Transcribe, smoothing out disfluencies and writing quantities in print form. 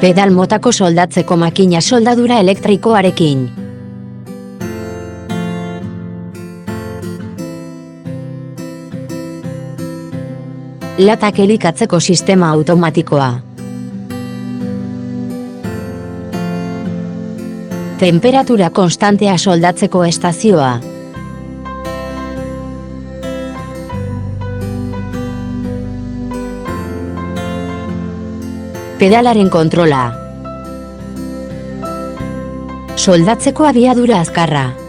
Pedal motako soldatzeko makina soldadura elektrikoarekin. Latak elikatzeko sistema automatikoa. Temperatura konstantea soldatzeko estazioa. Pedalaren kontrola. Soldatzeko abiadura azkarra.